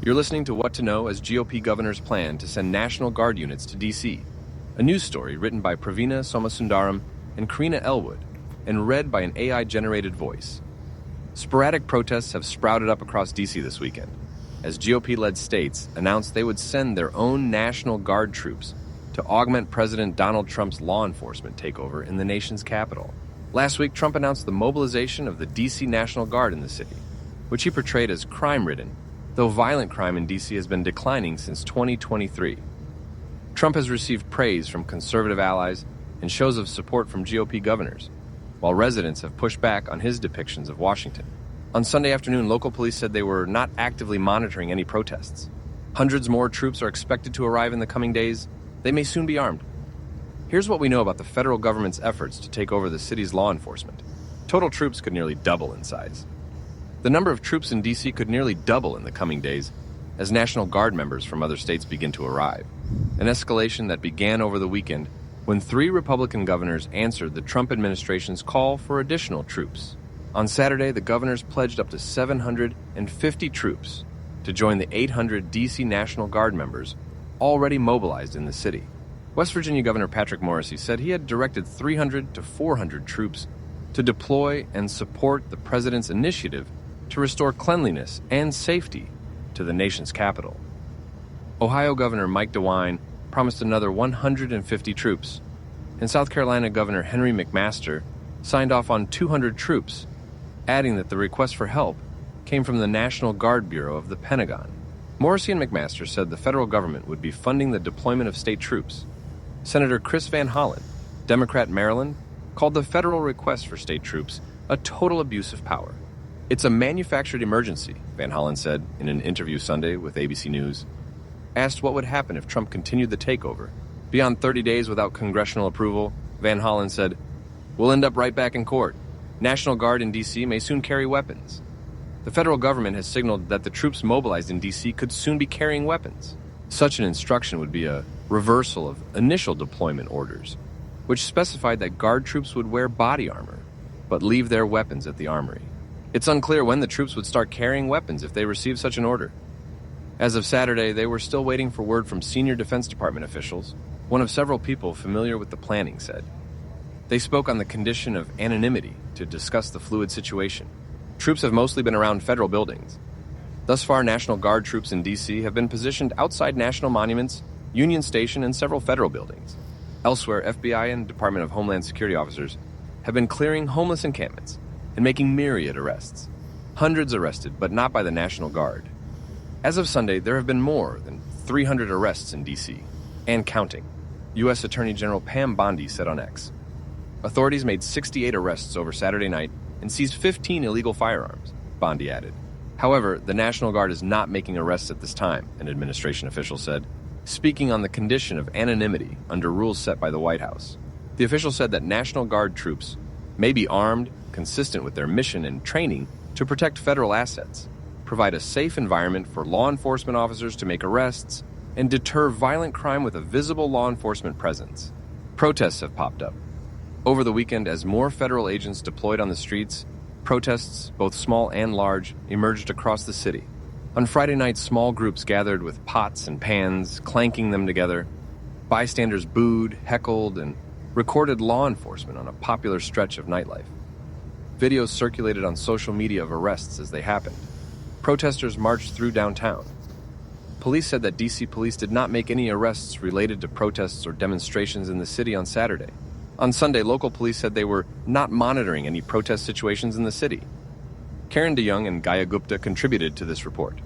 You're listening to What to Know as GOP governors plan to send National Guard units to D.C., a news story written by Pravina Somasundaram and Karina Elwood, and read by an AI-generated voice. Sporadic protests have sprouted up across D.C. this weekend, as GOP-led states announced they would send their own National Guard troops to augment President Donald Trump's law enforcement takeover in the nation's capital. Last week, Trump announced the mobilization of the D.C. National Guard in the city, which he portrayed as crime-ridden, though violent crime in D.C. has been declining since 2023. Trump has received praise from conservative allies and shows of support from GOP governors, while residents have pushed back on his depictions of Washington. On Sunday afternoon, local police said they were not actively monitoring any protests. Hundreds more troops are expected to arrive in the coming days. They may soon be armed. Here's what we know about the federal government's efforts to take over the city's law enforcement. Total troops could nearly double in size. The number of troops in D.C. could nearly double in the coming days as National Guard members from other states begin to arrive, an escalation that began over the weekend when 3 Republican governors answered the Trump administration's call for additional troops. On Saturday, the governors pledged up to 750 troops to join the 800 D.C. National Guard members already mobilized in the city. West Virginia Governor Patrick Morrisey said he had directed 300 to 400 troops to deploy and support the president's initiative to restore cleanliness and safety to the nation's capital. Ohio Governor Mike DeWine promised another 150 troops, and South Carolina Governor Henry McMaster signed off on 200 troops, adding that the request for help came from the National Guard Bureau of the Pentagon. Morrisey and McMaster said the federal government would be funding the deployment of state troops. Senator Chris Van Hollen, Democrat Maryland, called the federal request for state troops a total abuse of power. It's a manufactured emergency, Van Hollen said in an interview Sunday with ABC News. Asked what would happen if Trump continued the takeover beyond 30 days without congressional approval, Van Hollen said, "We'll end up right back in court. National Guard in D.C. may soon carry weapons." The federal government has signaled that the troops mobilized in D.C. could soon be carrying weapons. Such an instruction would be a reversal of initial deployment orders, which specified that Guard troops would wear body armor, but leave their weapons at the armory. It's unclear when the troops would start carrying weapons if they received such an order. As of Saturday, they were still waiting for word from senior Defense Department officials, one of several people familiar with the planning said. They spoke on the condition of anonymity to discuss the fluid situation. Troops have mostly been around federal buildings. Thus far, National Guard troops in D.C. have been positioned outside national monuments, Union Station, and several federal buildings. Elsewhere, FBI and Department of Homeland Security officers have been clearing homeless encampments and making myriad arrests. Hundreds arrested, but not by the National Guard. As of Sunday, there have been more than 300 arrests in D.C., and counting, U.S. Attorney General Pam Bondi said on X. Authorities made 68 arrests over Saturday night and seized 15 illegal firearms, Bondi added. However, the National Guard is not making arrests at this time, an administration official said, speaking on the condition of anonymity under rules set by the White House. The official said that National Guard troops may be armed, consistent with their mission and training to protect federal assets, provide a safe environment for law enforcement officers to make arrests, and deter violent crime with a visible law enforcement presence. Protests have popped up over the weekend as more federal agents deployed on the streets. Protests, both small and large, emerged across the city. On Friday night, small groups gathered with pots and pans, clanking them together. Bystanders booed, heckled, and recorded law enforcement on a popular stretch of nightlife. Videos circulated on social media of arrests as they happened. Protesters marched through downtown. Police said that D.C. police did not make any arrests related to protests or demonstrations in the city on Saturday. On Sunday, local police said they were not monitoring any protest situations in the city. Karen DeYoung and Gaya Gupta contributed to this report.